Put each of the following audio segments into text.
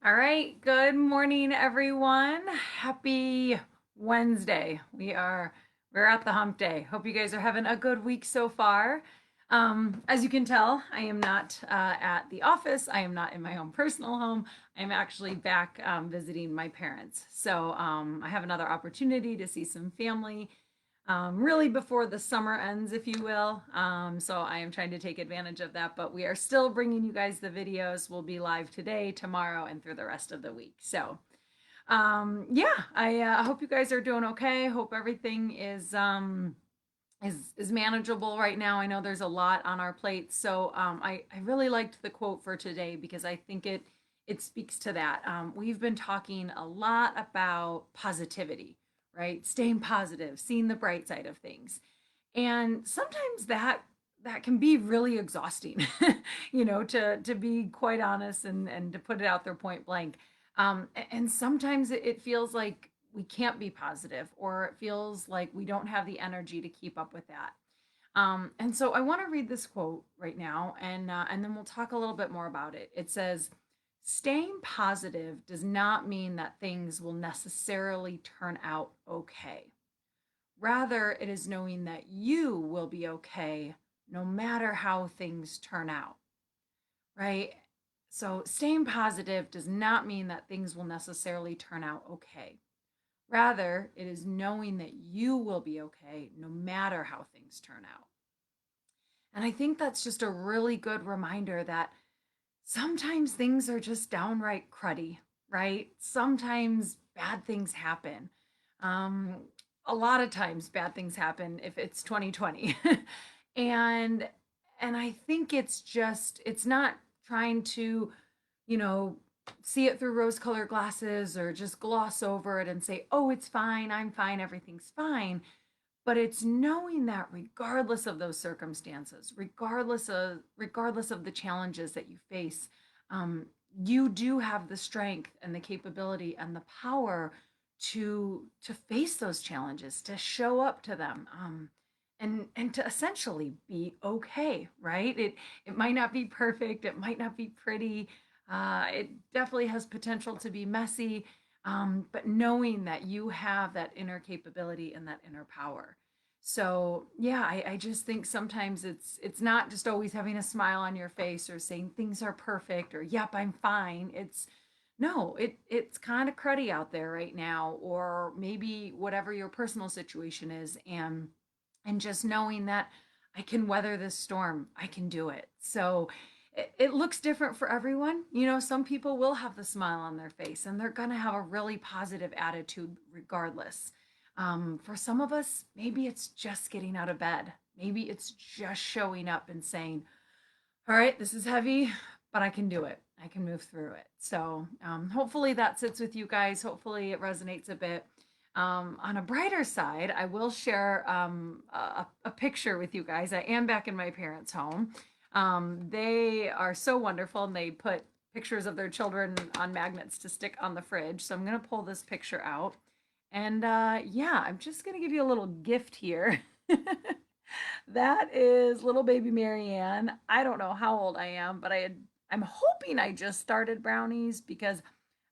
All right, good morning, everyone. Happy Wednesday. We're at the hump day. Hope you guys are having a good week so far. As you can tell, I am not at the office. I am not in my own personal home. I am actually back visiting my parents. So I have another opportunity to see some family really before the summer ends, if you will. So I am trying to take advantage of that, but we are still bringing you guys the videos. We'll be live today, tomorrow, and through the rest of the week. So yeah, I hope you guys are doing okay. Hope everything is manageable right now. I know there's a lot on our plate, so I really liked the quote for today because I think it speaks to that. We've been talking a lot about positivity, right? Staying positive, seeing the bright side of things, and sometimes that can be really exhausting, to be quite honest and to put it out there point blank. And sometimes it feels like we can't be positive, or it feels like we don't have the energy to keep up with that. And so I want to read this quote right now, and then we'll talk a little bit more about it. It says, "Staying positive does not mean that things will necessarily turn out okay. Rather, it is knowing that you will be okay no matter how things turn out." Right? So, staying positive does not mean that things will necessarily turn out okay. Rather, it is knowing that you will be okay no matter how things turn out. And I think that's just a really good reminder that sometimes things are just downright cruddy, right? Sometimes bad things happen. Um, a lot of times bad things happen if it's 2020. and and I think it's not trying to, you know, see it through rose-colored glasses or just gloss over it and say, "Oh, it's fine. I'm fine. Everything's fine." But it's knowing that regardless of those circumstances, regardless of the challenges that you face, um, you do have the strength and the capability and the power to face those challenges, to show up to them, and to essentially be okay. Right? It might not be perfect. It might not be pretty. It definitely has potential to be messy, but knowing that you have that inner capability and that inner power. So yeah, I just think sometimes it's not just always having a smile on your face or saying things are perfect or yep, I'm fine. It's no, it's kind of cruddy out there right now, or maybe whatever your personal situation is, and just knowing that I can weather this storm. I can do it. So it looks different for everyone. Some people will have the smile on their face and they're going to have a really positive attitude regardless. For some of us, maybe it's just getting out of bed. Maybe it's just showing up and saying, all right, this is heavy, but I can do it. I can move through it. So hopefully that sits with you guys. Hopefully it resonates a bit. On a brighter side, I will share a picture with you guys. I am back in my parents' home. They are so wonderful, and they put pictures of their children on magnets to stick on the fridge. So I'm going to pull this picture out. And yeah, I'm just going to give you a little gift here. That is little baby Marianne. I don't know how old I am, but I'm hoping I just started brownies because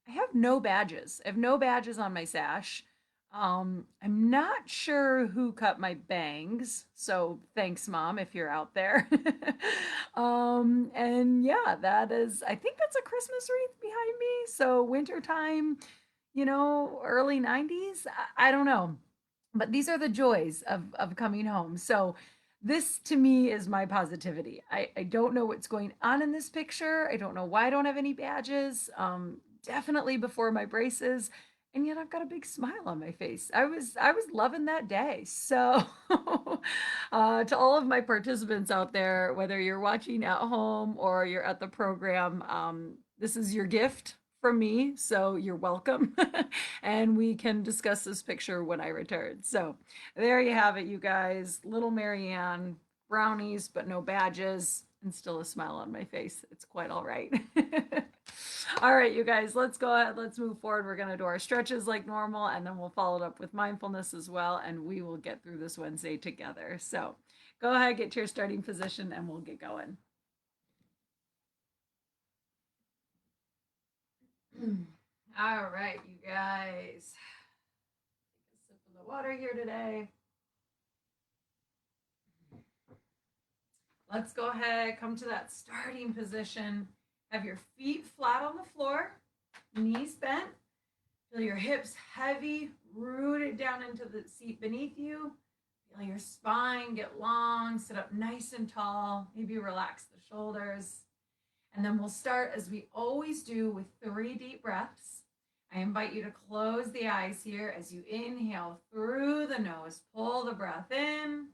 I have no badges. I have no badges on my sash. I'm not sure who cut my bangs, so thanks, Mom, if you're out there. And yeah, I think that's a Christmas wreath behind me. So wintertime, early 90s. I don't know, but these are the joys of coming home. So this to me is my positivity. I don't know what's going on in this picture. I don't know why I don't have any badges. Definitely before my braces, and yet I've got a big smile on my face. I was loving that day. So to all of my participants out there, whether you're watching at home or you're at the program, this is your gift from me. So you're welcome. And we can discuss this picture when I return. So there you have it, you guys. Little Marianne, brownies, but no badges, and still a smile on my face. It's quite all right. All right, you guys, let's go ahead. Let's move forward. We're going to do our stretches like normal, and then we'll follow it up with mindfulness as well, and we will get through this Wednesday together. So go ahead, get to your starting position, and we'll get going. All right, you guys. Take a sip of the water here today. Let's go ahead, come to that starting position. Have your feet flat on the floor, knees bent. Feel your hips heavy, rooted down into the seat beneath you. Feel your spine get long, sit up nice and tall. Maybe relax the shoulders. And then we'll start as we always do with 3 deep breaths. I invite you to close the eyes here as you inhale through the nose. Pull the breath in.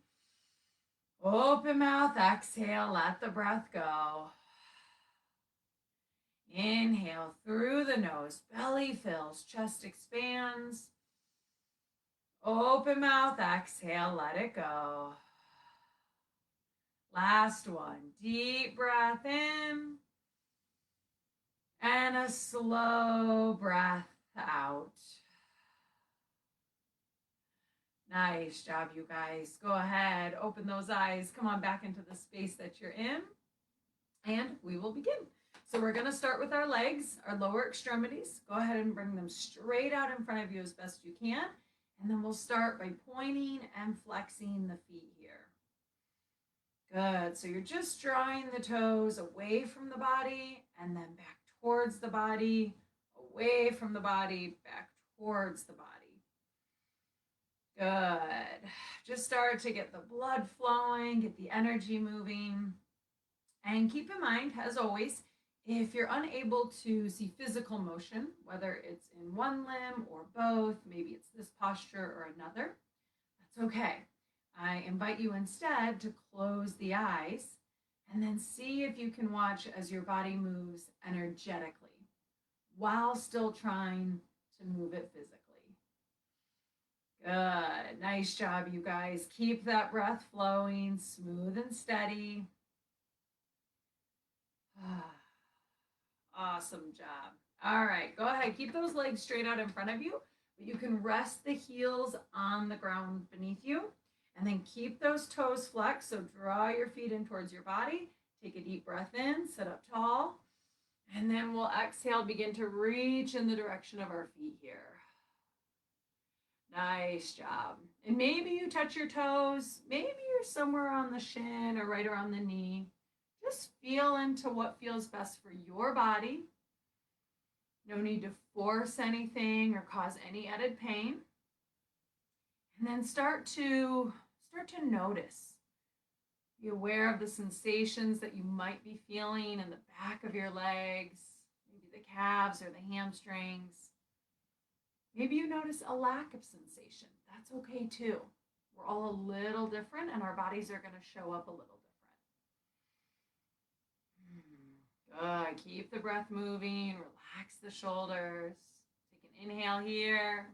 Open mouth, exhale, let the breath go. Inhale through the nose, belly fills, chest expands. Open mouth, exhale, let it go. Last one, deep breath in. And a slow breath out. Nice job, you guys. Go ahead, open those eyes. Come on back into the space that you're in. And we will begin. So we're going to start with our legs, our lower extremities. Go ahead and bring them straight out in front of you as best you can. And then we'll start by pointing and flexing the feet here. Good. So you're just drawing the toes away from the body and then back towards the body, away from the body, back towards the body. Good. Just start to get the blood flowing, get the energy moving. And keep in mind, as always, if you're unable to see physical motion, whether it's in one limb or both, maybe it's this posture or another, that's okay. I invite you instead to close the eyes and then see if you can watch as your body moves energetically while still trying to move it physically. Good. Nice job, you guys. Keep that breath flowing, smooth and steady. Awesome job. All right, go ahead. Keep those legs straight out in front of you, but you can rest the heels on the ground beneath you. And then keep those toes flexed. So draw your feet in towards your body. Take a deep breath in, sit up tall. And then we'll exhale, begin to reach in the direction of our feet here. Nice job. And maybe you touch your toes. Maybe you're somewhere on the shin or right around the knee. Just feel into what feels best for your body. No need to force anything or cause any added pain. And then start to notice. Be aware of the sensations that you might be feeling in the back of your legs, maybe the calves or the hamstrings. Maybe you notice a lack of sensation. That's okay too. We're all a little different and our bodies are going to show up a little different. Good. Keep the breath moving. Relax the shoulders. Take an inhale here.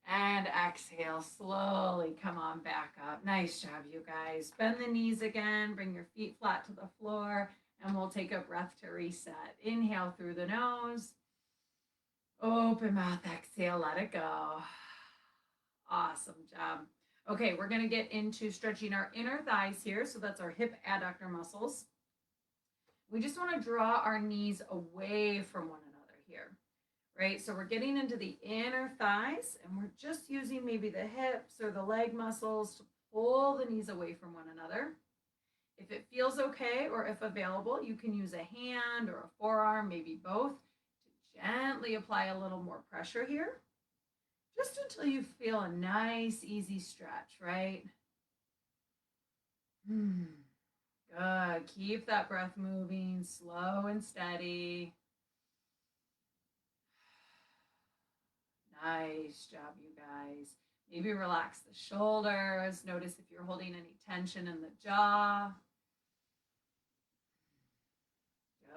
And exhale, slowly come on back up. Nice job, you guys. Bend the knees again, bring your feet flat to the floor, and we'll take a breath to reset. Inhale through the nose. Open mouth, exhale, let it go. Awesome job. Okay, we're gonna get into stretching our inner thighs here. So that's our hip adductor muscles. We just wanna draw our knees away from one another here. Right? So we're getting into the inner thighs and we're just using maybe the hips or the leg muscles to pull the knees away from one another. If it feels okay or if available, you can use a hand or a forearm, maybe both, to gently apply a little more pressure here. Just until you feel a nice, easy stretch, right? Good. Keep that breath moving, slow and steady. Nice job, you guys. Maybe relax the shoulders. Notice if you're holding any tension in the jaw.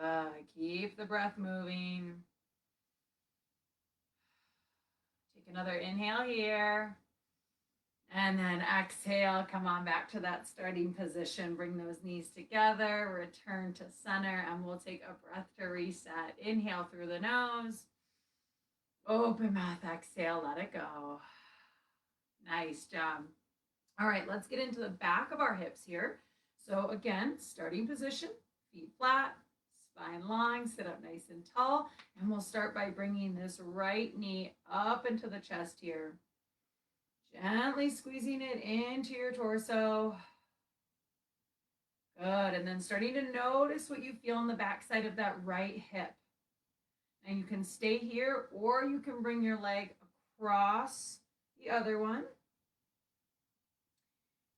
Good. Keep the breath moving. Take another inhale here. And then exhale. Come on back to that starting position. Bring those knees together. Return to center. And we'll take a breath to reset. Inhale through the nose. Open mouth, exhale, let it go. Nice job. All right, let's get into the back of our hips here. So again, starting position, feet flat, spine long, sit up nice and tall. And we'll start by bringing this right knee up into the chest here. Gently squeezing it into your torso. Good. And then starting to notice what you feel on the backside of that right hip. And you can stay here, or you can bring your leg across the other one.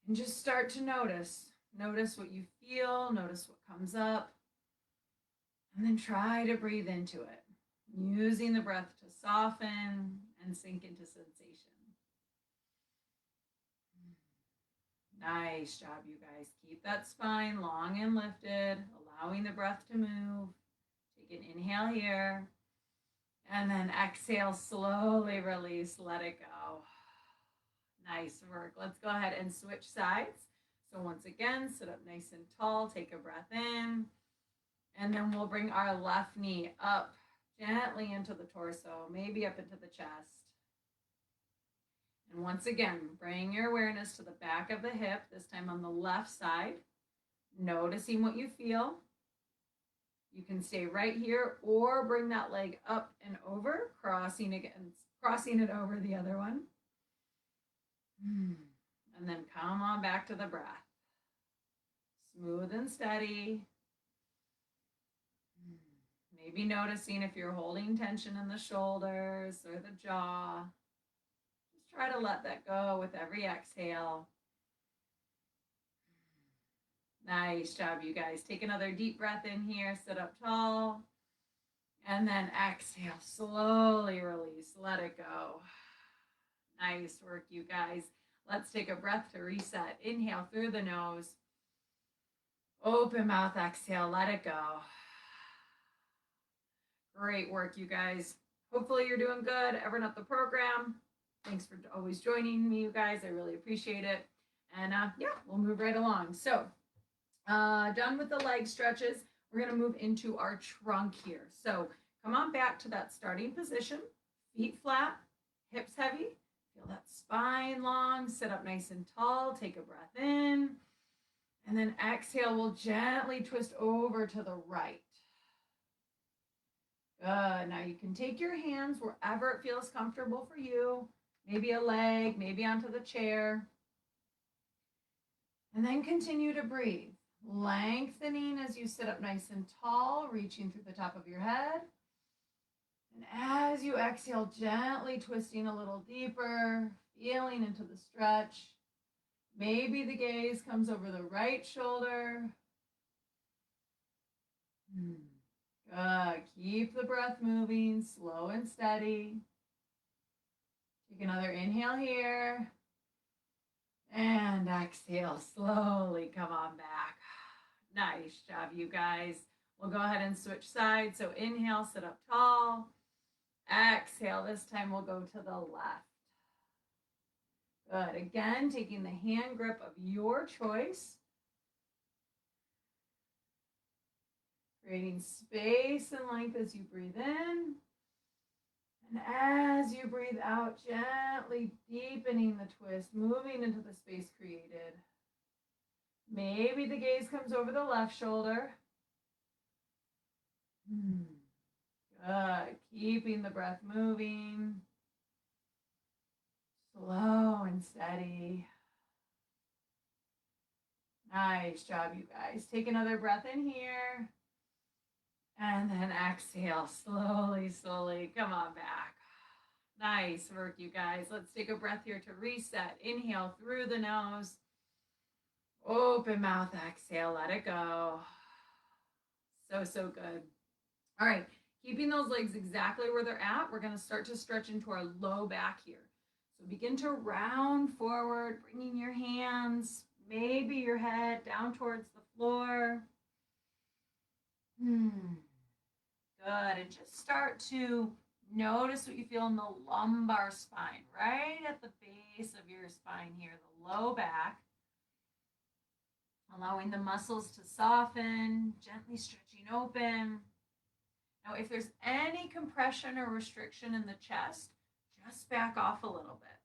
And just start to notice. Notice what you feel, notice what comes up. And then try to breathe into it, using the breath to soften and sink into sensation. Nice job, you guys. Keep that spine long and lifted, allowing the breath to move. Take an inhale here. And then exhale, slowly release, let it go. Nice work. Let's go ahead and switch sides. So once again, sit up nice and tall, take a breath in. And then we'll bring our left knee up gently into the torso, maybe up into the chest. And once again, bring your awareness to the back of the hip, this time on the left side, noticing what you feel. You can stay right here or bring that leg up and over, crossing it over the other one. And then come on back to the breath. Smooth and steady. Maybe noticing if you're holding tension in the shoulders or the jaw. Just try to let that go with every exhale. Nice job, you guys. Take another deep breath in here. Sit up tall. And then exhale. Slowly release. Let it go. Nice work, you guys. Let's take a breath to reset. Inhale through the nose. Open mouth, exhale. Let it go. Great work, you guys. Hopefully you're doing good. Everyone up the program. Thanks for always joining me, you guys. I really appreciate it. And yeah, we'll move right along. So done with the leg stretches. We're going to move into our trunk here. So come on back to that starting position. Feet flat, hips heavy. Feel that spine long. Sit up nice and tall. Take a breath in. And then exhale. We'll gently twist over to the right. Good. Now you can take your hands wherever it feels comfortable for you. Maybe a leg, maybe onto the chair. And then continue to breathe. Lengthening as you sit up nice and tall, reaching through the top of your head. And as you exhale, gently twisting a little deeper, feeling into the stretch. Maybe the gaze comes over the right shoulder. Good. Keep the breath moving, slow and steady. Take another inhale here. And exhale, slowly come on back. Nice job, you guys. We'll go ahead and switch sides. So inhale, sit up tall. Exhale, this time we'll go to the left. Good. Again, taking the hand grip of your choice. Creating space and length as you breathe in. And as you breathe out, gently deepening the twist, moving into the space created. Maybe the gaze comes over the left shoulder. Good. Keeping the breath moving. Slow and steady. Nice job, you guys. Take another breath in here. And then exhale, slowly, slowly. Come on back. Nice work, you guys. Let's take a breath here to reset. Inhale through the nose. Open mouth, exhale, let it go. So good. All right, keeping those legs exactly where they're at, we're going to start to stretch into our low back here. So begin to round forward, bringing your hands, maybe your head down towards the floor. Good. And just start to notice what you feel in the lumbar spine, right at the base of your spine here, the low back. Allowing the muscles to soften, gently stretching open. Now, if there's any compression or restriction in the chest, just back off a little bit.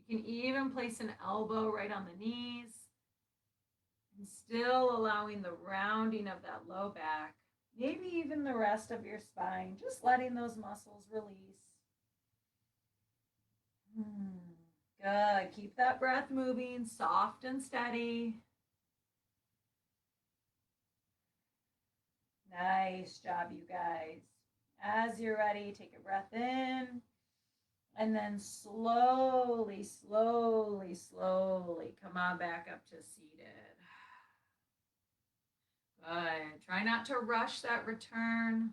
You can even place an elbow right on the knees and still allowing the rounding of that low back. maybe even the rest of your spine, just letting those muscles release. Good. Keep that breath moving, soft and steady. Nice job, you guys. As you're ready, take a breath in. And then slowly, slowly, slowly come on back up to seated. Good. Try not to rush that return.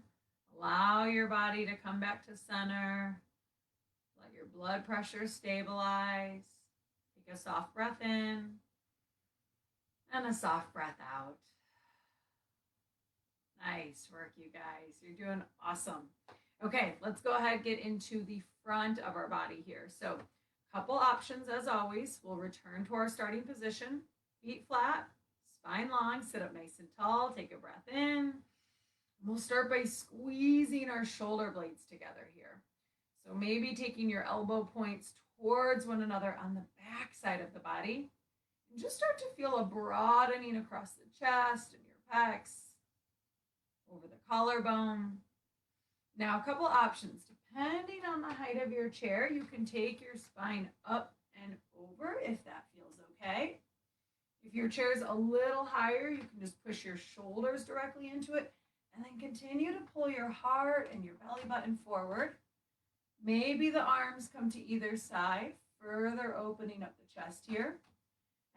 Allow your body to come back to center. Let your blood pressure stabilize. Take a soft breath in and a soft breath out. Nice work, you guys. You're doing awesome. Okay, let's go ahead and get into the front of our body here. So a couple options as always. We'll return to our starting position. Feet flat, spine long, sit up nice and tall. Take a breath in. We'll start by squeezing our shoulder blades together here. So maybe taking your elbow points towards one another on the back side of the body. And just start to feel a broadening across the chest and your pecs, over the collarbone. Now, a couple options. Depending on the height of your chair, you can take your spine up and over if that feels okay. If your chair is a little higher, you can just push your shoulders directly into it and then continue to pull your heart and your belly button forward. Maybe the arms come to either side, further opening up the chest here.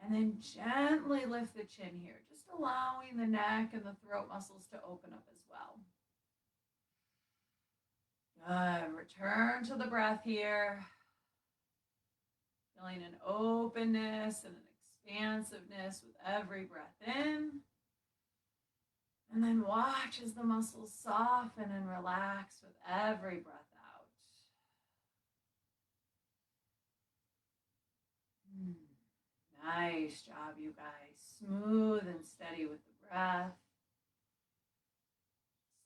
And then gently lift the chin here, just allowing the neck and the throat muscles to open up as well. Good. Return to the breath here. Feeling an openness and an expansiveness with every breath in. And then watch as the muscles soften and relax with every breath out. Nice job, you guys. Smooth and steady with the breath.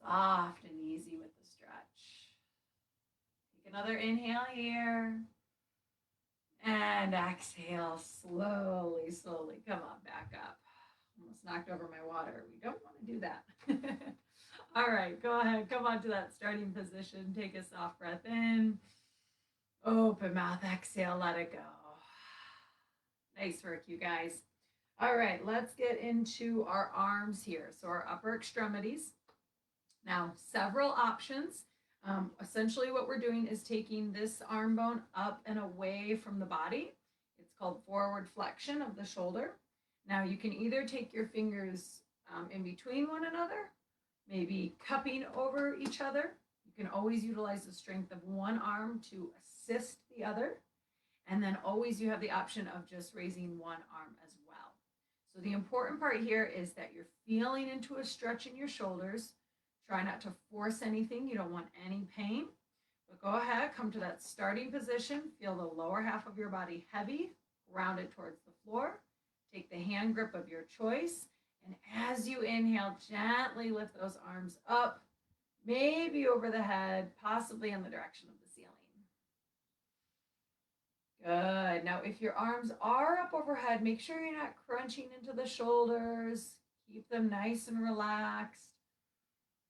Soft and easy with the stretch. Take another inhale here. And exhale slowly, slowly. Come on, back up. Almost knocked over my water. We don't want to do that. All right, go ahead. Come on to that starting position. Take a soft breath in. Open mouth, exhale, let it go. Nice work, you guys. All right, let's get into our arms here. So our upper extremities. Now, several options. Essentially what we're doing is taking this arm bone up and away from the body. It's called forward flexion of the shoulder. Now you can either take your fingers in between one another, maybe cupping over each other. You can always utilize the strength of one arm to assist the other. And then always you have the option of just raising one arm as well. So the important part here is that you're feeling into a stretch in your shoulders. Try not to force anything. You don't want any pain. But go ahead, come to that starting position. Feel the lower half of your body heavy, grounded towards the floor. Take the hand grip of your choice. And as you inhale, gently lift those arms up, maybe over the head, possibly in the direction of the ceiling. Good. Now, if your arms are up overhead, make sure you're not crunching into the shoulders. Keep them nice and relaxed.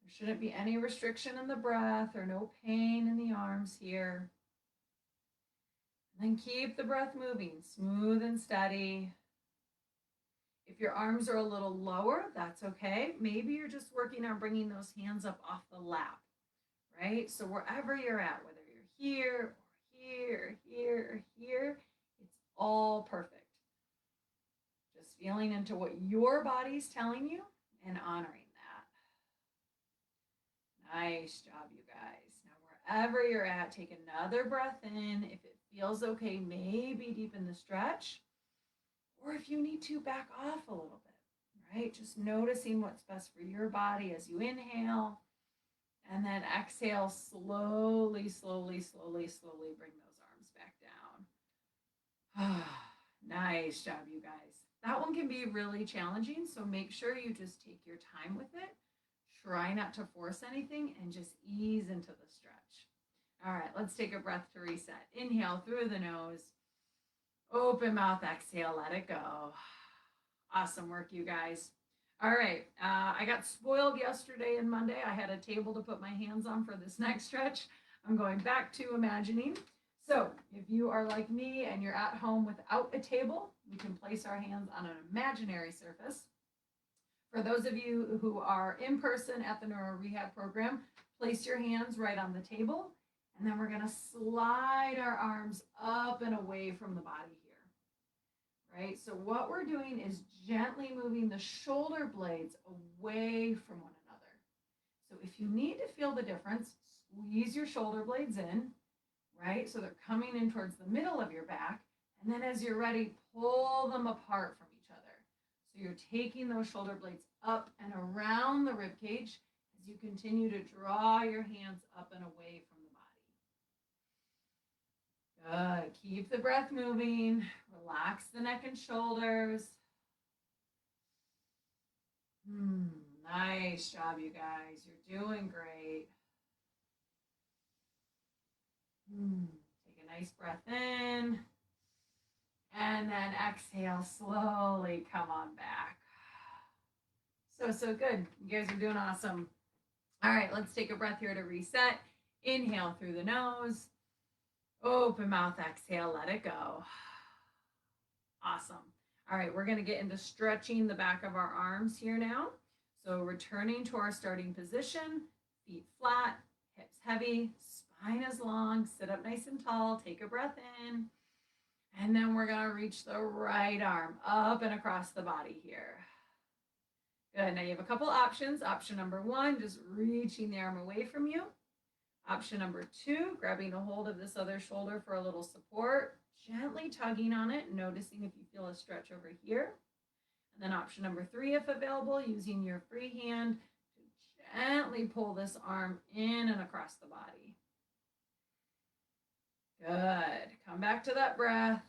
There shouldn't be any restriction in the breath or no pain in the arms here. And then keep the breath moving, smooth and steady. If your arms are a little lower, that's okay. Maybe you're just working on bringing those hands up off the lap, right? So wherever you're at, whether you're here, here, here, here, it's all perfect. Just feeling into what your body's telling you and honoring that. Nice job, you guys. Now, wherever you're at, take another breath in. If it feels okay, maybe deepen the stretch. Or if you need to, back off a little bit, right? Just noticing what's best for your body as you inhale. And then exhale, slowly, slowly, slowly, slowly bring those arms back down. Nice job, you guys. That one can be really challenging, so make sure you just take your time with it. Try not to force anything and just ease into the stretch. All right, let's take a breath to reset. Inhale through the nose. Open mouth, exhale, let it go. Awesome work, you guys. All right. I got spoiled yesterday and Monday. I had a table to put my hands on for this next stretch. I'm going back to imagining. So, if you are like me and you're at home without a table, we can place our hands on an imaginary surface. For those of you who are in person at the neuro rehab program, place your hands right on the table. And then we're going to slide our arms up and away from the body here, right? So what we're doing is gently moving the shoulder blades away from one another. So if you need to feel the difference, squeeze your shoulder blades in, right? So they're coming in towards the middle of your back. And then as you're ready, pull them apart from each other. So you're taking those shoulder blades up and around the rib cage as you continue to draw your hands up and away from the body. Good. Keep the breath moving. Relax the neck and shoulders. Nice job, you guys. You're doing great. Take a nice breath in. And then exhale, slowly come on back. So good. You guys are doing awesome. All right, let's take a breath here to reset. Inhale through the nose. Open mouth, exhale, let it go. Awesome. All right, we're going to get into stretching the back of our arms here now. So returning to our starting position, feet flat, hips heavy, spine is long, sit up nice and tall, take a breath in. And then we're going to reach the right arm up and across the body here. Good. Now you have a couple options. Option number one, just reaching the arm away from you. Option number two, grabbing a hold of this other shoulder for a little support, gently tugging on it, noticing if you feel a stretch over here. And then option number three, if available, using your free hand to gently pull this arm in and across the body. Good. Come back to that breath,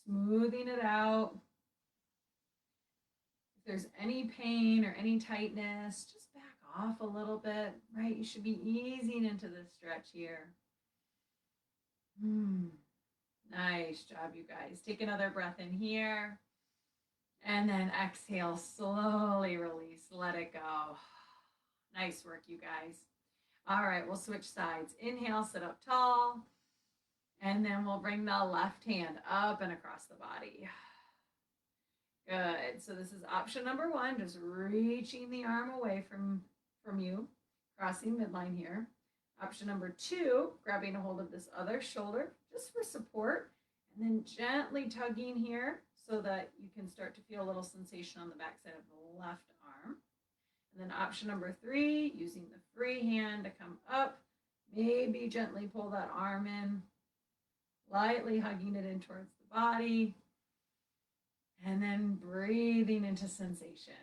smoothing it out. If there's any pain or any tightness, just back off a little bit, right? You should be easing into this stretch here. Nice job, you guys. Take another breath in here. And then exhale, slowly release, let it go. Nice work, you guys. All right, we'll switch sides. Inhale, sit up tall. And then we'll bring the left hand up and across the body. Good. So this is option number one, just reaching the arm away from you, crossing midline here. Option number two, grabbing a hold of this other shoulder just for support, and then gently tugging here so that you can start to feel a little sensation on the backside of the left arm. And then option number three, using the free hand to come up, maybe gently pull that arm in, lightly hugging it in towards the body, and then breathing into sensation.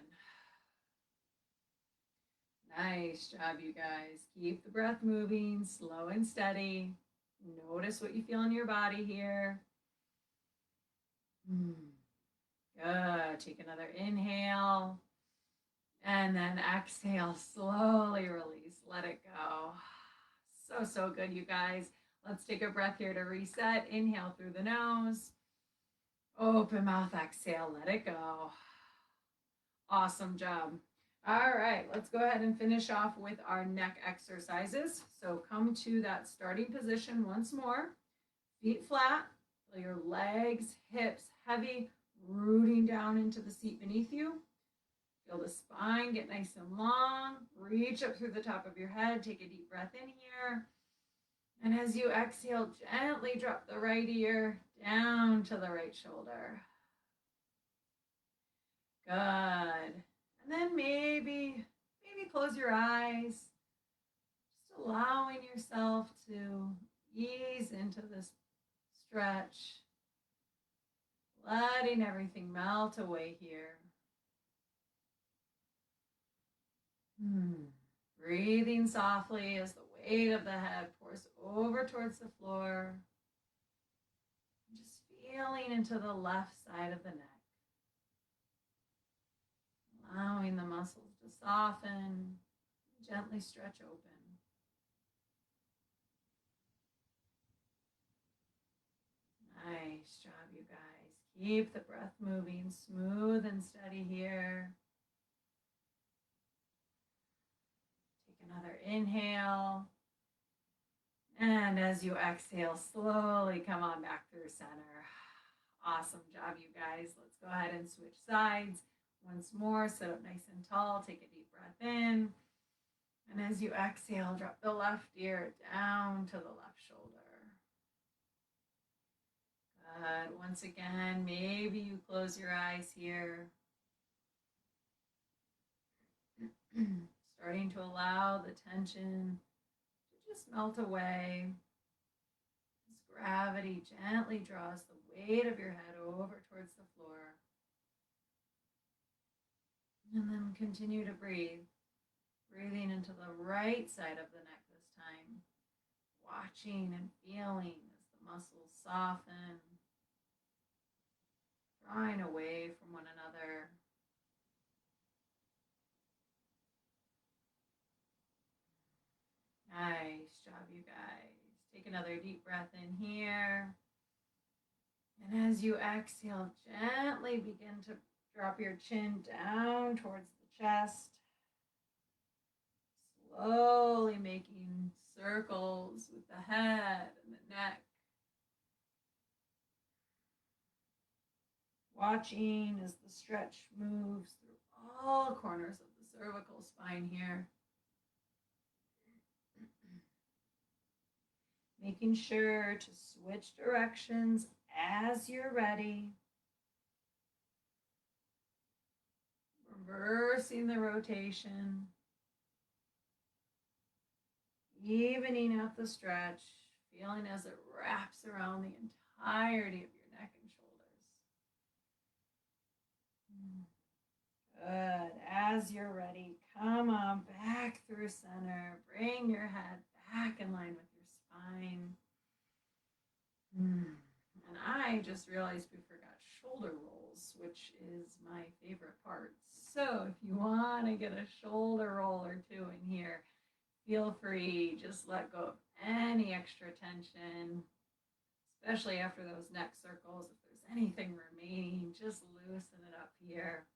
Nice job, you guys. Keep the breath moving, slow and steady. Notice what you feel in your body here. Good. Take another inhale. And then exhale, slowly release. Let it go. So good, you guys. Let's take a breath here to reset. Inhale through the nose. Open mouth, exhale, let it go. Awesome job. All right, let's go ahead and finish off with our neck exercises. So come to that starting position once more. Feet flat, feel your legs, hips heavy, rooting down into the seat beneath you. Feel the spine get nice and long. Reach up through the top of your head. Take a deep breath in here. And as you exhale, gently drop the right ear down to the right shoulder. Good. And then maybe close your eyes. Just allowing yourself to ease into this stretch. Letting everything melt away here. Breathing softly as the weight of the head pours over towards the floor. Just feeling into the left side of the neck. Allowing the muscles to soften, gently stretch open. Nice job, you guys. Keep the breath moving, smooth and steady here. inhale. And as you exhale, slowly come on back through center. Awesome job, you guys. Let's go ahead and switch sides. Once more, sit up nice and tall. Take a deep breath in. And as you exhale, drop the left ear down to the left shoulder. Good. Once again, maybe you close your eyes here. Starting to allow the tension to just melt away. As gravity gently draws the weight of your head over towards the floor. And then continue to breathe. Breathing into the right side of the neck this time. Watching and feeling as the muscles soften. Drawing away from one another. Nice job, you guys. Take another deep breath in here. And as you exhale, gently begin to drop your chin down towards the chest. Slowly making circles with the head and the neck. Watching as the stretch moves through all corners of the cervical spine here. Making sure to switch directions as you're ready. Reversing the rotation. Evening out the stretch, feeling as it wraps around the entirety of your neck and shoulders. Good. As you're ready, come on back through center. Bring your head back in line with your spine. And I just realized we forgot shoulder rolls, which is my favorite part. So if you want to get a shoulder roll or two in here, feel free. Just let go of any extra tension, especially after those neck circles. If there's anything remaining, just loosen it up here.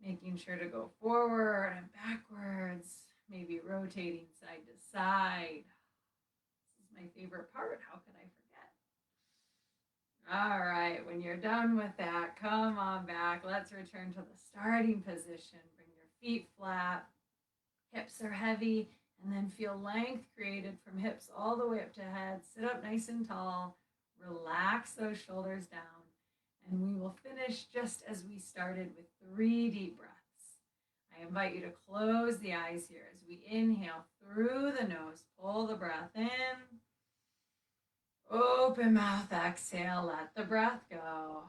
Making sure to go forward and backwards, maybe rotating side to side. This is my favorite part. How could I forget? All right, when you're done with that, come on back. Let's return to the starting position. Bring your feet flat. Hips are heavy, and then feel length created from hips all the way up to head. Sit up nice and tall. Relax those shoulders down. And we will finish just as we started with 3 deep breaths. I invite you to close the eyes here as we inhale through the nose. Pull the breath in. Open mouth, exhale. Let the breath go.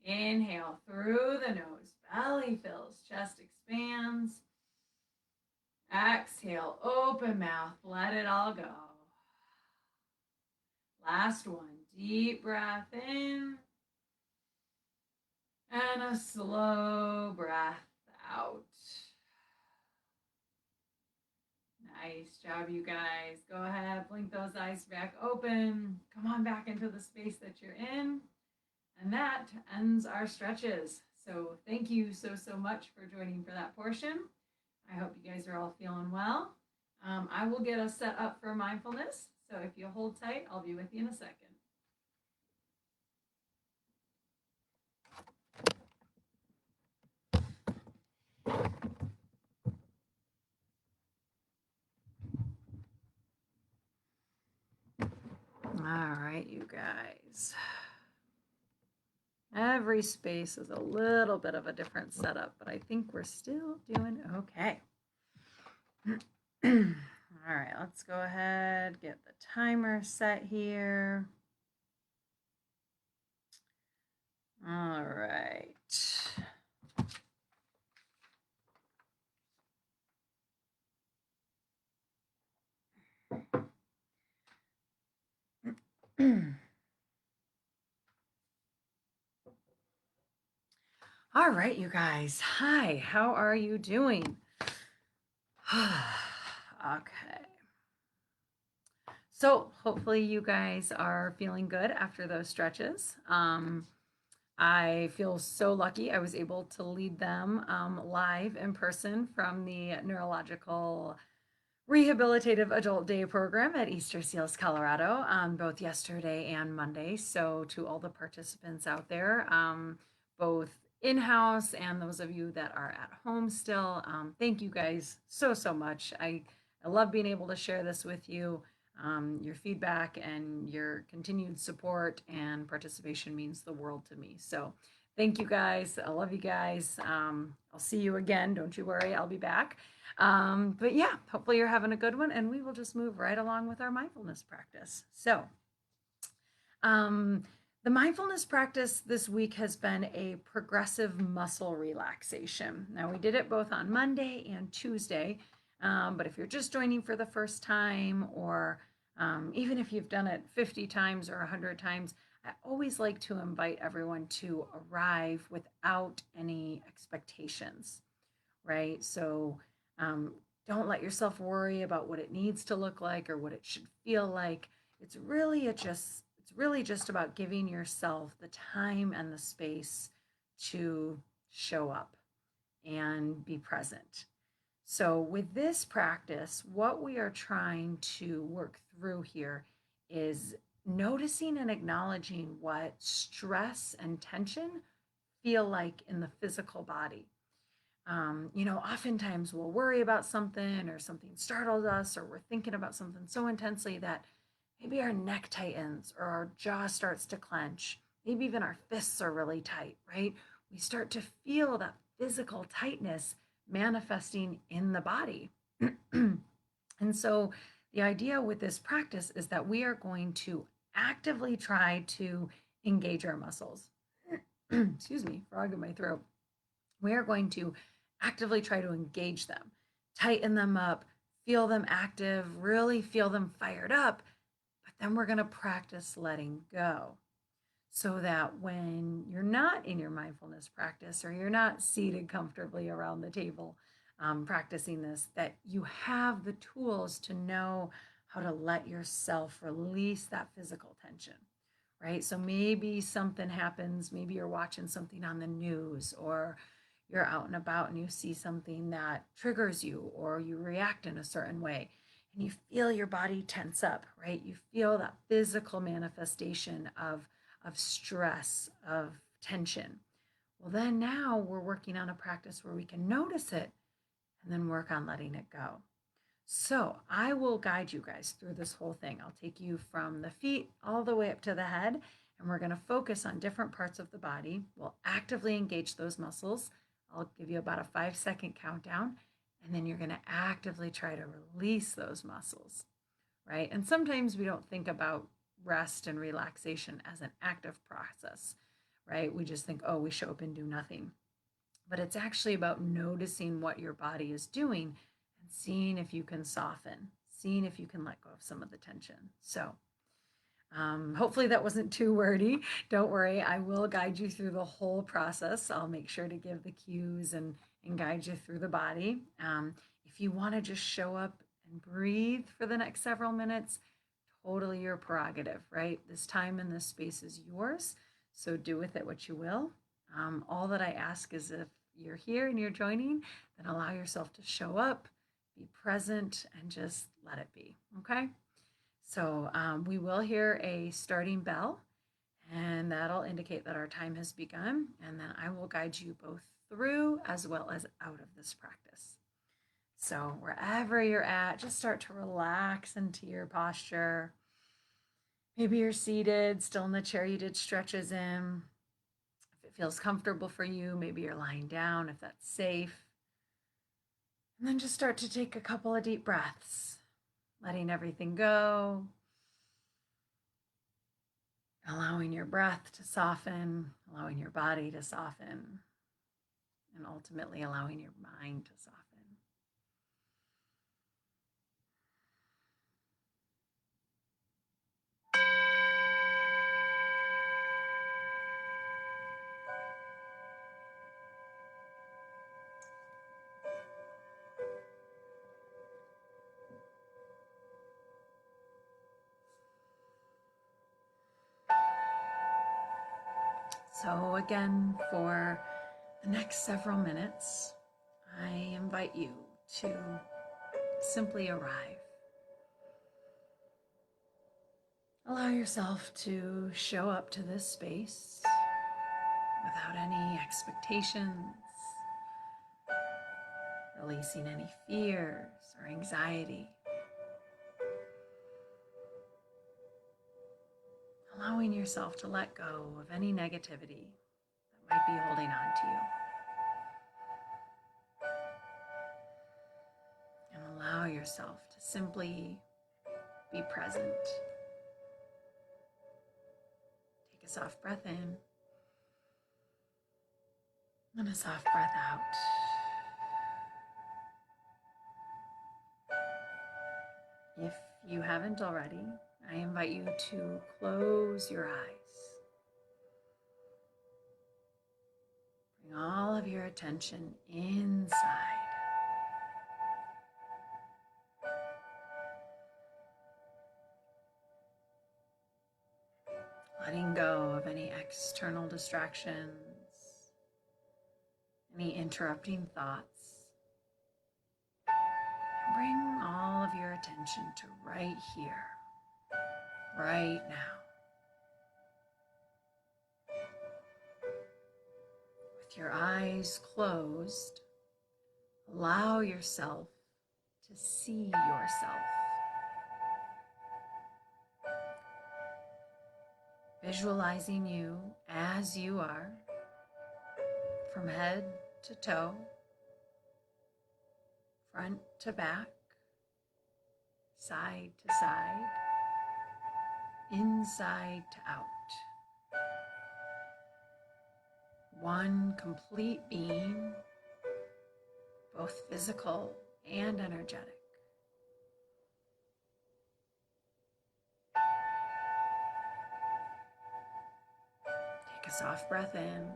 Inhale through the nose. Belly fills, chest expands. Exhale, open mouth. Let it all go. Last one. Deep breath in. And a slow breath out. Nice job, you guys. Go ahead, blink those eyes back open. Come on back into the space that you're in. And that ends our stretches. So thank you so much for joining for that portion. I hope you guys are all feeling well. I will get us set up for mindfulness. So if you hold tight, I'll be with you in a second. All right, you guys. Every space is a little bit of a different setup, but I think we're still doing okay. All right, let's go ahead, get the timer set here. All right. All right, you guys. Hi, how are you doing? Okay. So hopefully you guys are feeling good after those stretches. I feel so lucky I was able to lead them live in person from the Neurological Rehabilitative Adult Day program at Easter Seals, Colorado, both yesterday and Monday. So, to all the participants out there, both in house and those of you that are at home still, thank you guys so much. I love being able to share this with you. Your feedback and your continued support and participation means the world to me. So, thank you guys. I love you guys. I'll see you again. Don't you worry, I'll be back. But yeah, hopefully you're having a good one, and we will just move right along with our mindfulness practice. So, um, the mindfulness practice this week has been a progressive muscle relaxation. Now, we did it both on Monday and Tuesday, but if you're just joining for the first time, or even if you've done it 50 times or 100 times, I always like to invite everyone to arrive without any expectations, right? So um, don't let yourself worry about what it needs to look like or what it should feel like. It's really just about giving yourself the time and the space to show up and be present. So with this practice, what we are trying to work through here is noticing and acknowledging what stress and tension feel like in the physical body. Oftentimes we'll worry about something, or something startles us, or we're thinking about something so intensely that maybe our neck tightens or our jaw starts to clench. Maybe even our fists are really tight, right? We start to feel that physical tightness manifesting in the body. And so the idea with this practice is that we are going to actively try to engage our muscles. Excuse me, frog in my throat. We are going to actively try to engage them, tighten them up, feel them active, really feel them fired up. But then we're going to practice letting go, so that when you're not in your mindfulness practice, or you're not seated comfortably around the table practicing this, that you have the tools to know how to let yourself release that physical tension, right? So maybe something happens, maybe you're watching something on the news, or you're out and about and you see something that triggers you, or you react in a certain way, and you feel your body tense up, right? You feel that physical manifestation of stress, of tension. Well, then now we're working on a practice where we can notice it and then work on letting it go. So I will guide you guys through this whole thing. I'll take you from the feet all the way up to the head, and we're going to focus on different parts of the body. We'll actively engage those muscles. I'll give you about a 5-second countdown, and then you're going to actively try to release those muscles, right? And sometimes we don't think about rest and relaxation as an active process, right? We just think, oh, we show up and do nothing. But it's actually about noticing what your body is doing and seeing if you can soften, seeing if you can let go of some of the tension. So hopefully that wasn't too wordy. Don't worry, I will guide you through the whole process. I'll make sure to give the cues and guide you through the body. If you want to just show up and breathe for the next several minutes, totally your prerogative, right? This time and this space is yours. So do with it what you will. All that I ask is, if you're here and you're joining, then allow yourself to show up, be present, and just let it be. Okay? So we will hear a starting bell, and that'll indicate that our time has begun. And then I will guide you both through as well as out of this practice. So wherever you're at, just start to relax into your posture. Maybe you're seated, still in the chair you did stretches in. If it feels comfortable for you, maybe you're lying down if that's safe. And then just start to take a couple of deep breaths, letting everything go, allowing your breath to soften, allowing your body to soften, and ultimately allowing your mind to soften. So again, for the next several minutes, I invite you to simply arrive. Allow yourself to show up to this space without any expectations, releasing any fears or anxiety, allowing yourself to let go of any negativity that might be holding on to you. And allow yourself to simply be present. Take a soft breath in and a soft breath out. If you haven't already, I invite you to close your eyes. Bring all of your attention inside. Letting go of any external distractions, any interrupting thoughts. And bring all of your attention to right here, right now. With your eyes closed, allow yourself to see yourself. Visualizing you as you are, from head to toe, front to back, side to side, inside to out. One complete being, both physical and energetic. Take a soft breath in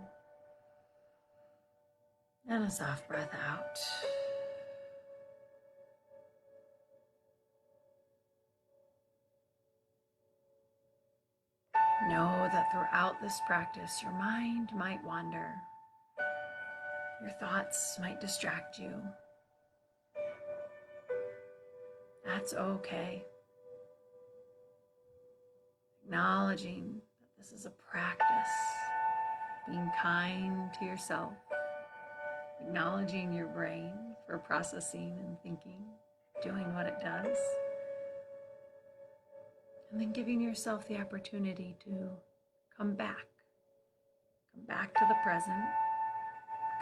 and a soft breath out. Know that throughout this practice, your mind might wander. Your thoughts might distract you. That's okay. Acknowledging that this is a practice, being kind to yourself, acknowledging your brain for processing and thinking, doing what it does, and then giving yourself the opportunity to come back to the present,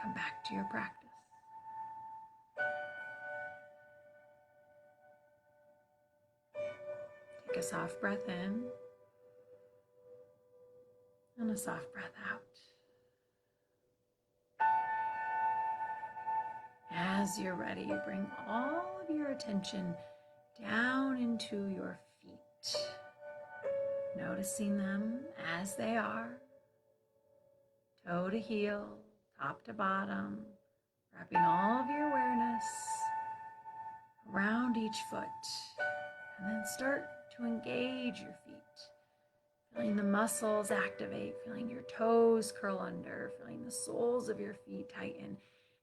come back to your practice. Take a soft breath in and a soft breath out. As you're ready, bring all of your attention down into your feet, noticing them as they are, toe to heel, top to bottom, wrapping all of your awareness around each foot, and then start to engage your feet, feeling the muscles activate, feeling your toes curl under, feeling the soles of your feet tighten,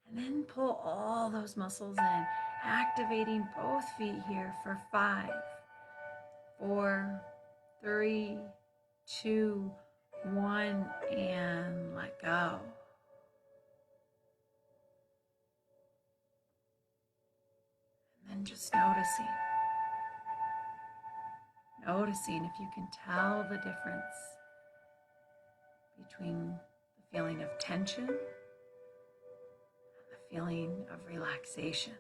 and then pull all those muscles in, activating both feet here for 5, 4, 3, 2, 1, and let go. And then just noticing if you can tell the difference between the feeling of tension and the feeling of relaxation.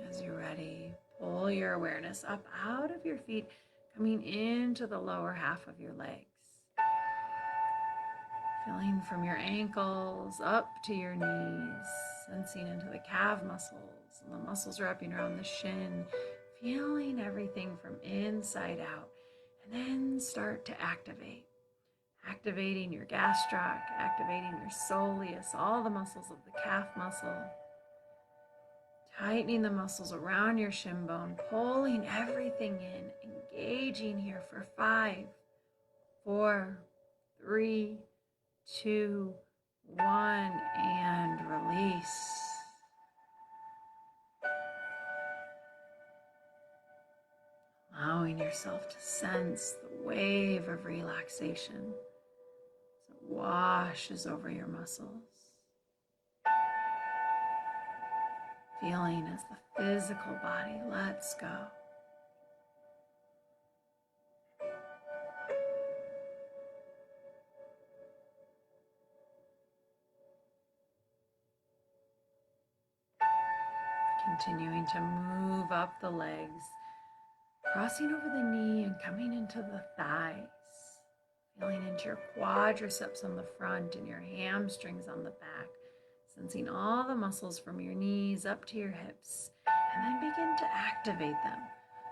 As you're ready, pull your awareness up out of your feet, coming into the lower half of your legs. Feeling from your ankles up to your knees, sensing into the calf muscles and the muscles wrapping around the shin, feeling everything from inside out, and then start to activate activating your gastroc, activating your soleus, all the muscles of the calf muscle, tightening the muscles around your shin bone, pulling everything in, engaging here for 5, 4, 3, 2, 1, and release. Allowing yourself to sense the wave of relaxation as it washes over your muscles. Feeling as the physical body lets go. Continuing to move up the legs, crossing over the knee and coming into the thighs. Feeling into your quadriceps on the front and your hamstrings on the back. Sensing all the muscles from your knees up to your hips. And then begin to activate them.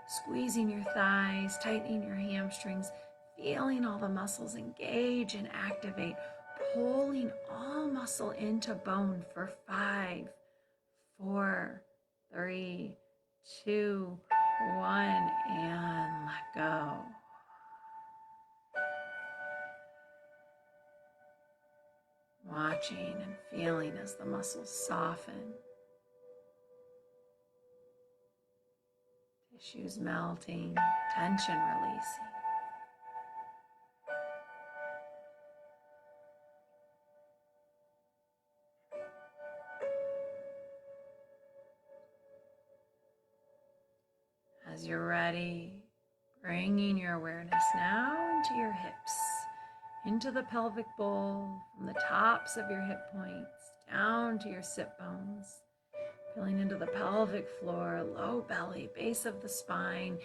Squeezing your thighs, tightening your hamstrings. Feeling all the muscles engage and activate. Pulling all muscle into bone for 5, 4, 3, 2, 1, and let go. Watching and feeling as the muscles soften. Tissues melting, tension releasing. As you're ready, bringing your awareness now into your hips, into the pelvic bowl, from the tops of your hip points, down to your sit bones, feeling into the pelvic floor, low belly, base of the spine,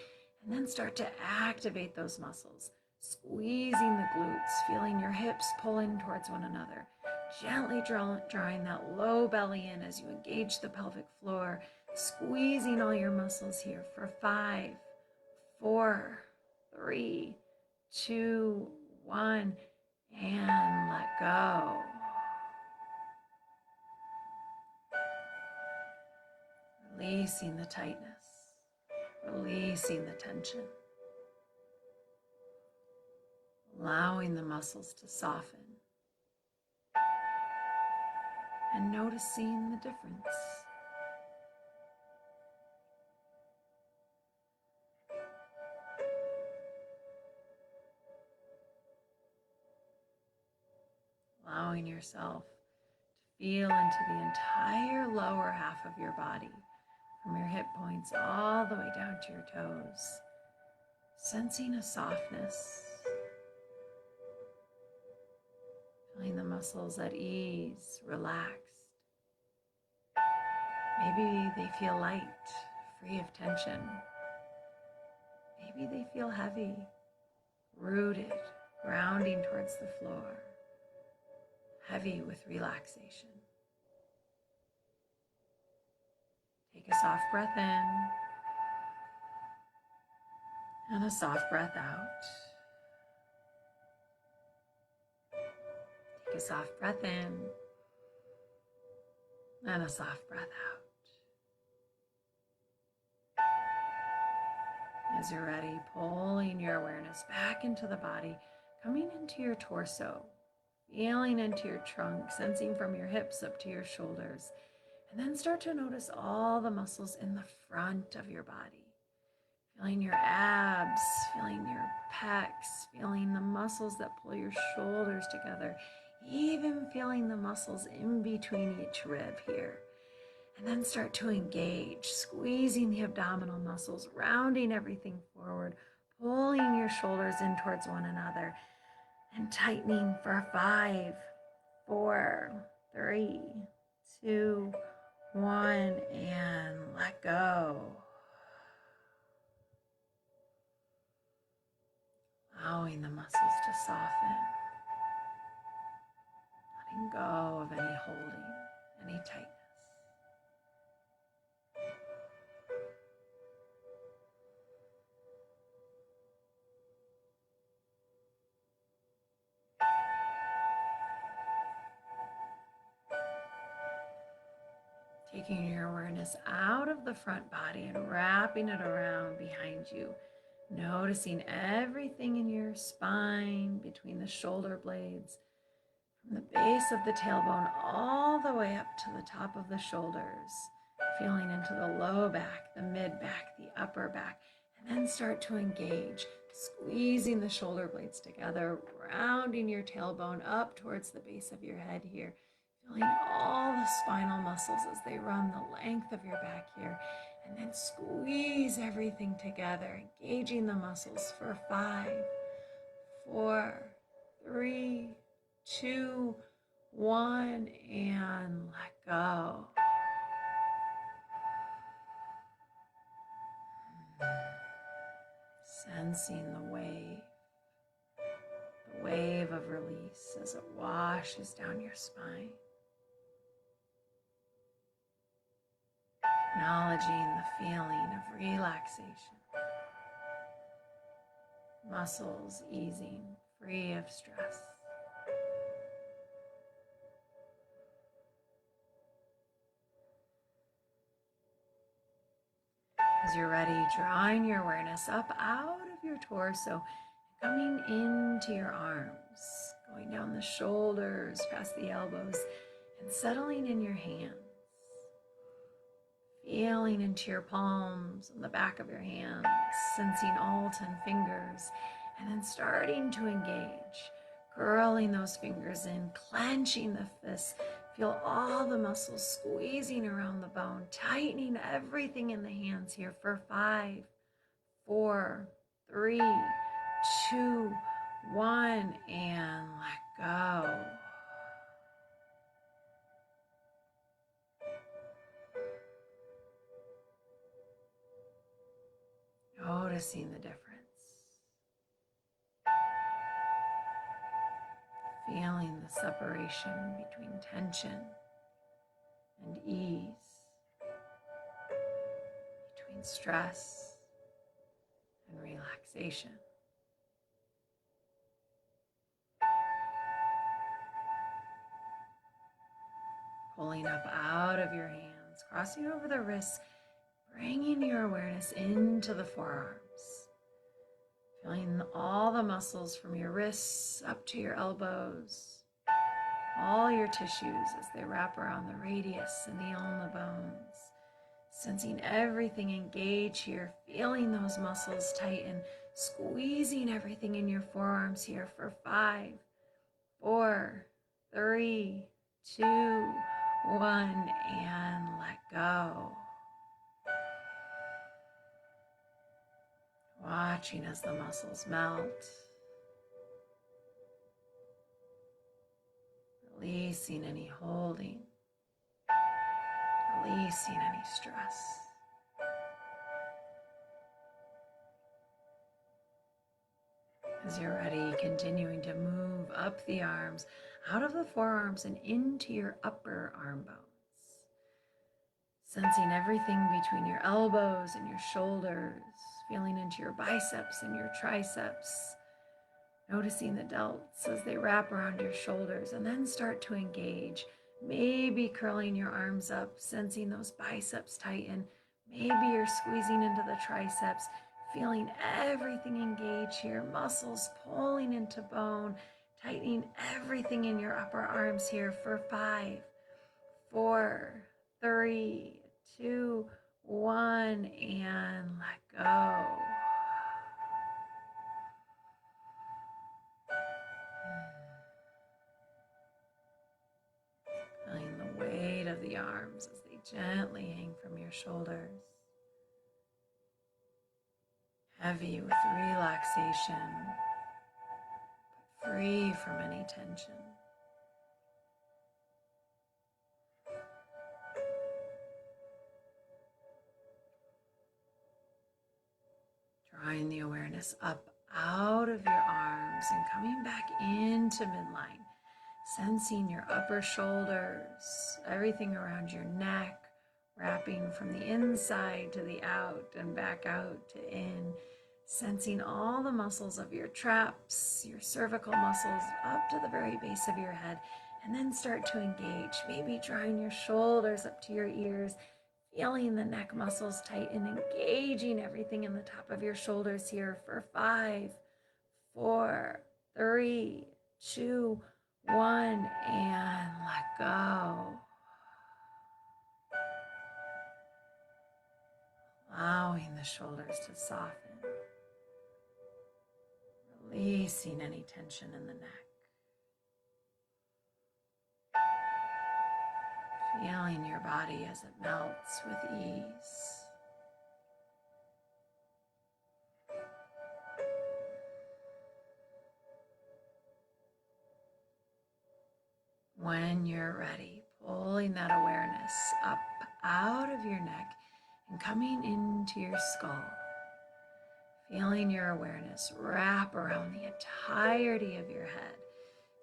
and then start to activate those muscles, squeezing the glutes, feeling your hips pulling towards one another, gently drawing that low belly in as you engage the pelvic floor, squeezing all your muscles here for 5, 4, 3, 2, 1, and let go. Releasing the tightness, releasing the tension, allowing the muscles to soften, and noticing the difference. Allowing yourself to feel into the entire lower half of your body, from your hip points all the way down to your toes, sensing a softness, feeling the muscles at ease, relaxed. Maybe they feel light, free of tension. Maybe they feel heavy, rooted, grounding towards the floor, heavy with relaxation. Take a soft breath in and a soft breath out. Take a soft breath in and a soft breath out. As you're ready, pulling your awareness back into the body, coming into your torso, feeling into your trunk, sensing from your hips up to your shoulders, and then start to notice all the muscles in the front of your body. Feeling your abs, feeling your pecs, feeling the muscles that pull your shoulders together, even feeling the muscles in between each rib here. And then start to engage, squeezing the abdominal muscles, rounding everything forward, pulling your shoulders in towards one another, and tightening for 5, 4, 3, 2, 1, and let go. Allowing the muscles to soften, letting go of any holding, any tightness. taking your awareness out of the front body and wrapping it around behind you. Noticing everything in your spine, between the shoulder blades, from the base of the tailbone all the way up to the top of the shoulders. Feeling into the low back, the mid back, the upper back, and then start to engage, squeezing the shoulder blades together, rounding your tailbone up towards the base of your head here. Feeling all the spinal muscles as they run the length of your back here. And then squeeze everything together, engaging the muscles for 5, 4, 3, 2, 1, and let go. Sensing the wave of release as it washes down your spine. Acknowledging the feeling of relaxation. Muscles easing, free of stress. As you're ready, drawing your awareness up out of your torso, coming into your arms, going down the shoulders, past the elbows, and settling in your hands. Feeling into your palms and the back of your hands, sensing all 10 fingers, and then starting to engage, curling those fingers in, clenching the fists. Feel all the muscles squeezing around the bone, tightening everything in the hands here for 5, 4, 3, 2, 1, and let go. Noticing the difference. Feeling the separation between tension and ease, between stress and relaxation. Pulling up out of your hands, crossing over the wrists, bringing your awareness into the forearms. Feeling all the muscles from your wrists up to your elbows, all your tissues as they wrap around the radius and the ulna bones. Sensing everything engage here, feeling those muscles tighten, squeezing everything in your forearms here for 5, 4, 3, 2, 1, and let go. Watching as the muscles melt, releasing any holding, releasing any stress. As you're ready, continuing to move up the arms, out of the forearms and into your upper arm bones. Sensing everything between your elbows and your shoulders, feeling into your biceps and your triceps, noticing the delts as they wrap around your shoulders and then start to engage. Maybe curling your arms up, sensing those biceps tighten. Maybe you're squeezing into the triceps, feeling everything engage here, muscles pulling into bone, tightening everything in your upper arms here for 5, 4, 3, 2, 1, and let go. Feeling the weight of the arms as they gently hang from your shoulders. Heavy with relaxation, but free from any tension. Drawing the awareness up out of your arms and coming back into midline. Sensing your upper shoulders, everything around your neck, wrapping from the inside to the out and back out to in. Sensing all the muscles of your traps, your cervical muscles up to the very base of your head, And then start to engage, maybe drawing your shoulders up to your ears, feeling the neck muscles tighten, engaging everything in the top of your shoulders here for 5, 4, 3, 2, 1, and let go. Allowing the shoulders to soften, releasing any tension in the neck. Feeling your body as it melts with ease. When you're ready, pulling that awareness up out of your neck and coming into your skull. Feeling your awareness wrap around the entirety of your head.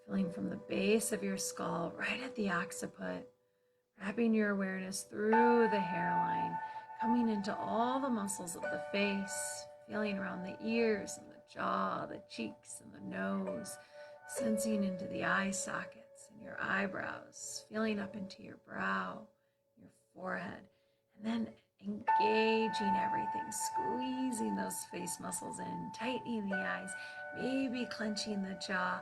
Feeling from the base of your skull right at the occiput. Wrapping your awareness through the hairline, coming into all the muscles of the face, feeling around the ears and the jaw, the cheeks and the nose, sensing into the eye sockets and your eyebrows, feeling up into your brow, your forehead, and then engaging everything, squeezing those face muscles in, tightening the eyes, maybe clenching the jaw,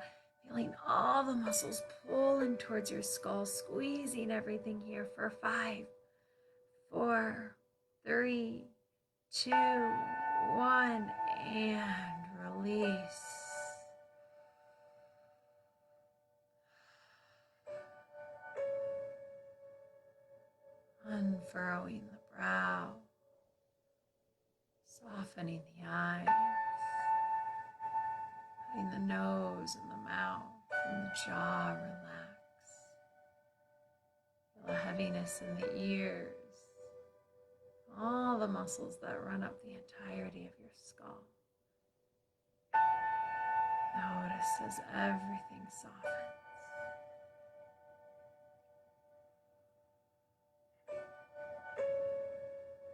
feeling all the muscles pulling towards your skull, squeezing everything here for 5, 4, 3, 2, 1, and release. Unfurrowing the brow, softening the eyes, letting the nose and the mouth and the jaw relax. Feel a heaviness in the ears, all the muscles that run up the entirety of your skull. Notice as everything softens.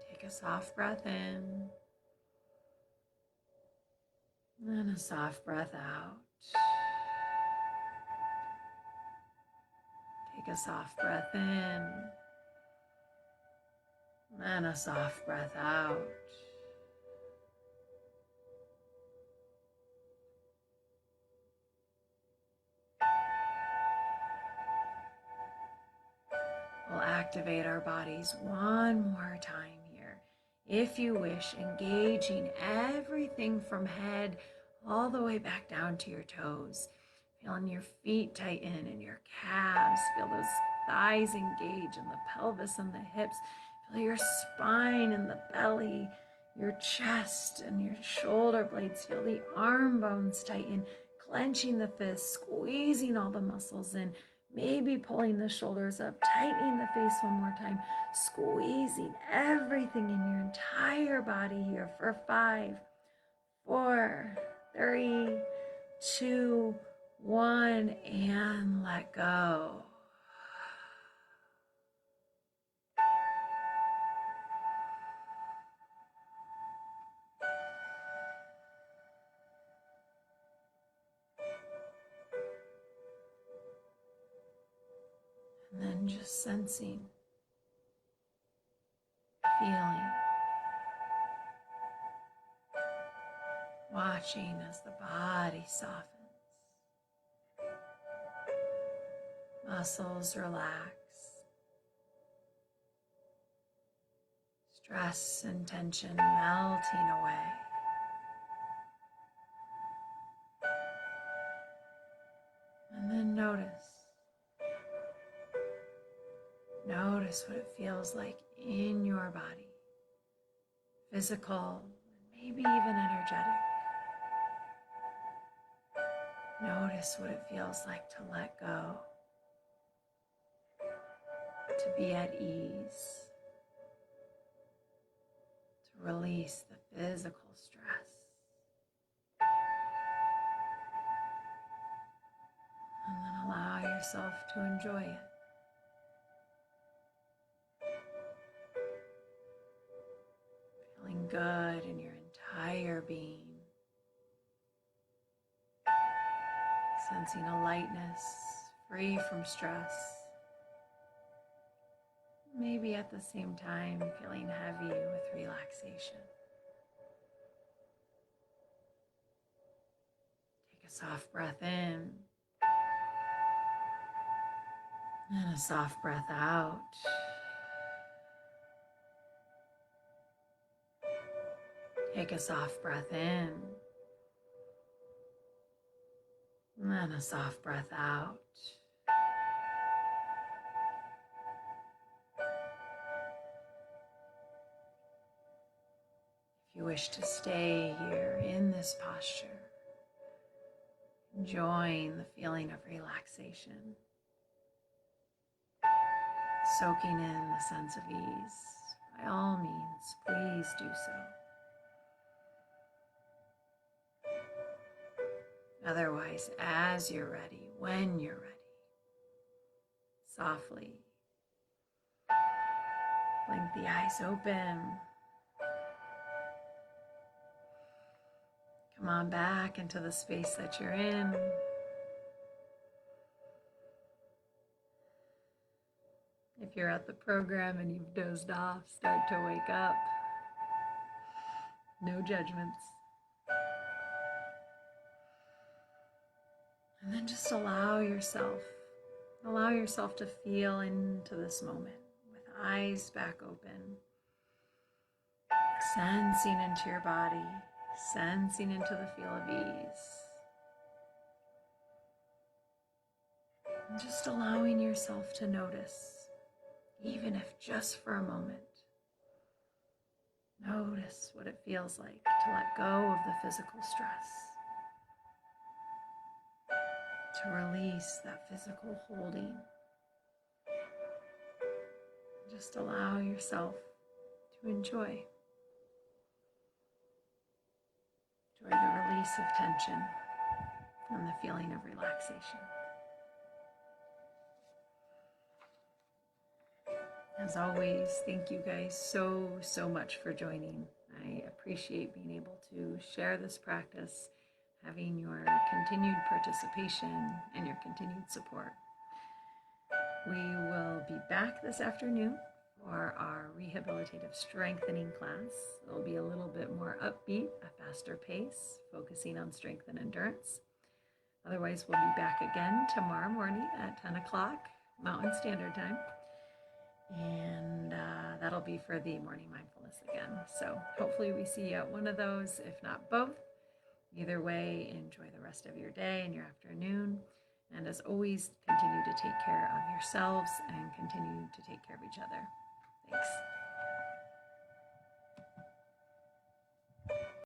Take a soft breath in and a soft breath out. Take a soft breath in and a soft breath out. We'll activate our bodies one more time here. If you wish, engaging everything from head all the way back down to your toes. Feeling your feet tighten and your calves. Feel those thighs engage and the pelvis and the hips. Feel your spine and the belly, your chest and your shoulder blades. Feel the arm bones tighten, clenching the fists, squeezing all the muscles in. Maybe pulling the shoulders up, tightening the face one more time, squeezing everything in your entire body here for 5, 4, 3, 2, 1, and let go. And then just sensing, feeling, watching as the body softens. Muscles relax. Stress and tension melting away. And then notice what it feels like in your body. Physical, maybe even energetic. Notice what it feels like to let go. To be at ease. To release the physical stress. And then allow yourself to enjoy it. Feeling good in your entire being. Sensing a lightness free from stress. Maybe at the same time feeling heavy with relaxation. Take a soft breath in and a soft breath out. Take a soft breath in and a soft breath out. If you wish to stay here in this posture, enjoying the feeling of relaxation, soaking in the sense of ease, by all means, please do so. Otherwise, as you're ready, when you're ready, softly blink the eyes open. Come on back into the space that you're in. If you're at the program and you've dozed off, start to wake up. No judgments. And then just allow yourself to feel into this moment with eyes back open, sensing into your body, sensing into the feel of ease. And just allowing yourself to notice, even if just for a moment. Notice what it feels like to let go of the physical stress, to release that physical holding. Just allow yourself to enjoy the release of tension and the feeling of relaxation. As always, thank you guys so much for joining. I appreciate being able to share this practice, having your continued participation and your continued support. We will be back this afternoon for our rehabilitative strengthening class. It'll be a little bit more upbeat, a faster pace, focusing on strength and endurance. Otherwise, we'll be back again tomorrow morning at 10 o'clock Mountain Standard Time. And that'll be for the morning mindfulness again. So hopefully we see you at one of those, if not both. Either way, enjoy the rest of your day and your afternoon. And as always, continue to take care of yourselves and continue to take care of each other.